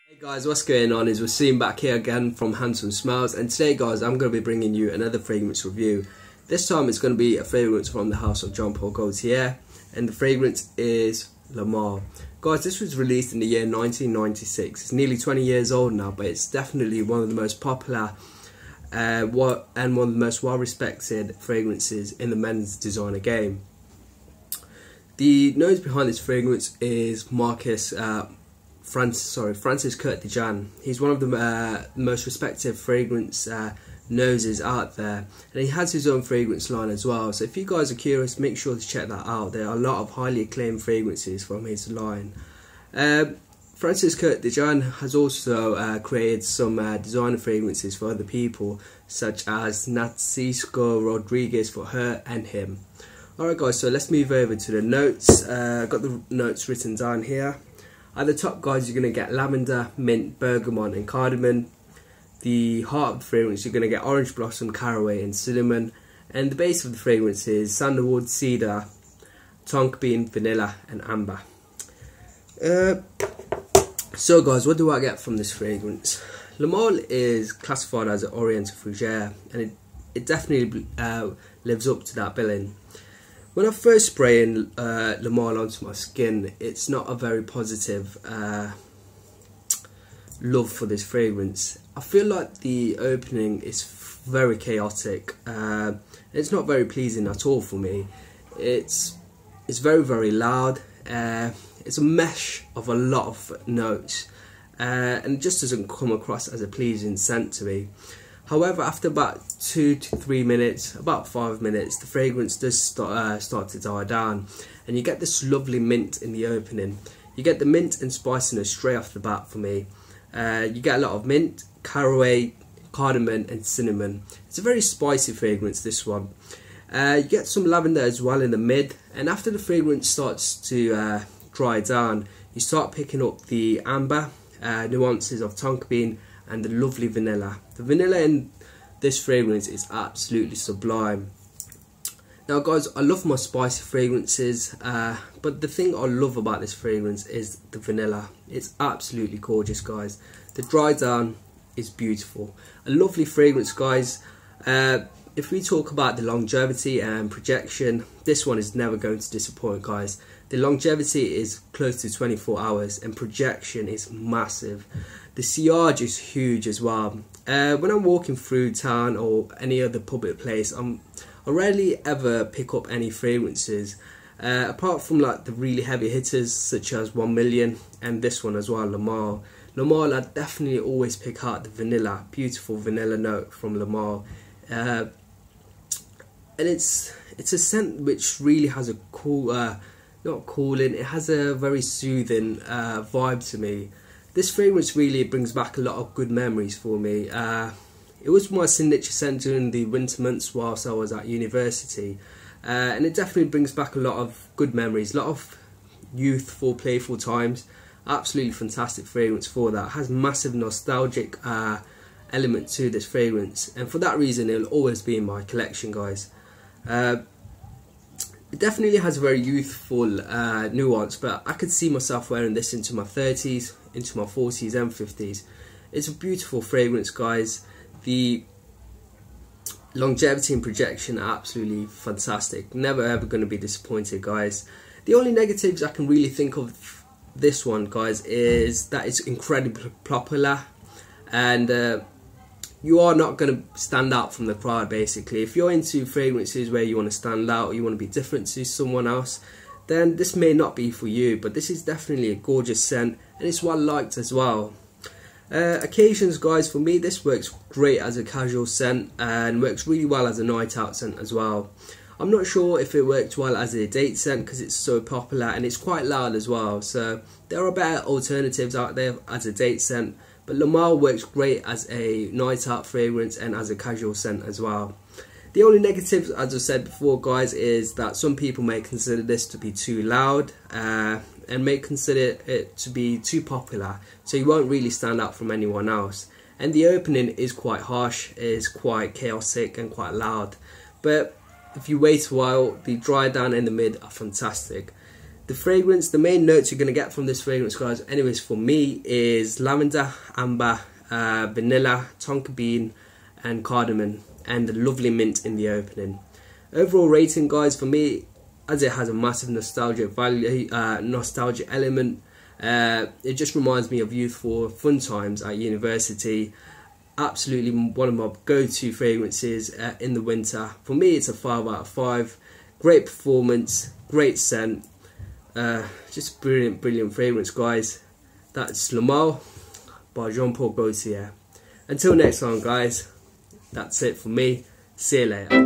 Hey guys, what's going on? Is Wasim back here again from Handsome Smells, and today guys I'm going to be bringing you another fragrance review. This time it's going to be a fragrance from the house of Jean Paul Gaultier, and the fragrance is L'Amour. Guys, this was released in the year 1996. It's nearly 20 years old now, but it's definitely one of the most popular and one of the most well respected fragrances in the men's designer game. The nose behind this fragrance is Francis Kurt Dejean. He's one of the most respected fragrance noses out there, and he has his own fragrance line as well. So if you guys are curious, make sure to check that out. There are a lot of highly acclaimed fragrances from his line. Francis Kurt Dejean has also created some designer fragrances for other people, such as Francisco Rodriguez for her and him. Alright guys, so let's move over to the notes. Got the notes written down here. At the top guys, you're going to get lavender, mint, bergamot and cardamom. The heart of the fragrance, you're going to get orange blossom, caraway and cinnamon. And the base of the fragrance is sandalwood, cedar, tonka bean, vanilla and amber. So guys, what do I get from this fragrance? L'Amour is classified as an Oriental fougere, and it definitely lives up to that billing. When I first spray in L'Amour onto my skin, it's not a very positive love for this fragrance. I feel like the opening is very chaotic. It's not very pleasing at all for me. It's very loud. It's a mesh of a lot of notes, and it just doesn't come across as a pleasing scent to me. However, after about 2 to 3 minutes, about 5 minutes, the fragrance does start to die down, and you get this lovely mint in the opening. You get the mint and spiciness straight off the bat for me. You get a lot of mint, caraway, cardamom and cinnamon. It's a very spicy fragrance, this one. You get some lavender as well in the mid, and after the fragrance starts to dry down, you start picking up the amber, nuances of tonka bean and the lovely vanilla. The vanilla in this fragrance is absolutely sublime. Now guys, I love my spicy fragrances, but the thing I love about this fragrance is the vanilla. It's absolutely gorgeous guys. The dry down is beautiful. A lovely fragrance guys. If we talk about the longevity and projection, this one is never going to disappoint guys. The longevity is close to 24 hours and projection is massive. The sillage is huge as well. When I'm walking through town or any other public place, I rarely ever pick up any fragrances, apart from like the really heavy hitters such as 1 Million and this one as well, L'Amour. L'Amour, I definitely always pick out the vanilla, beautiful vanilla note from L'Amour. And it's a scent which really has a cool, not cooling, it has a very soothing vibe to me. This fragrance really brings back a lot of good memories for me. It was my signature scent during the winter months whilst I was at university, and it definitely brings back a lot of good memories, a lot of youthful, playful times. Absolutely fantastic fragrance for that. It has massive nostalgic element to this fragrance, and for that reason it will always be in my collection guys. It definitely has a very youthful nuance, but I could see myself wearing this into my 30s, into my 40s and 50s. It's a beautiful fragrance guys. The longevity and projection are absolutely fantastic. Never ever going to be disappointed guys. The only negatives I can really think of this one guys is that it's incredibly popular, and you are not going to stand out from the crowd basically. If you're into fragrances where you want to stand out, or you want to be different to someone else, then this may not be for you, but this is definitely a gorgeous scent and it's well liked as well. Occasions guys, for me this works great as a casual scent and works really well as a night out scent as well. I'm not sure if it worked well as a date scent because it's so popular and it's quite loud as well, so there are better alternatives out there as a date scent. But L'Amour works great as a night out fragrance and as a casual scent as well. The only negatives, as I said before guys, is that some people may consider this to be too loud and may consider it to be too popular, so you won't really stand out from anyone else. And the opening is quite harsh, is quite chaotic and quite loud. But if you wait a while, the dry down in the mid are fantastic. The fragrance, the main notes you're going to get from this fragrance, guys, anyways, for me, is lavender, amber, vanilla, tonka bean, and cardamom, and the lovely mint in the opening. Overall rating, guys, for me, as it has a massive nostalgic value, nostalgic element, it just reminds me of youthful fun times at university. Absolutely one of my go-to fragrances in the winter. For me, it's a 5 out of 5. Great performance, great scent, just brilliant fragrance, guys. That's Le Male by Jean Paul Gaultier. Until next time, guys, that's it for me. See you later.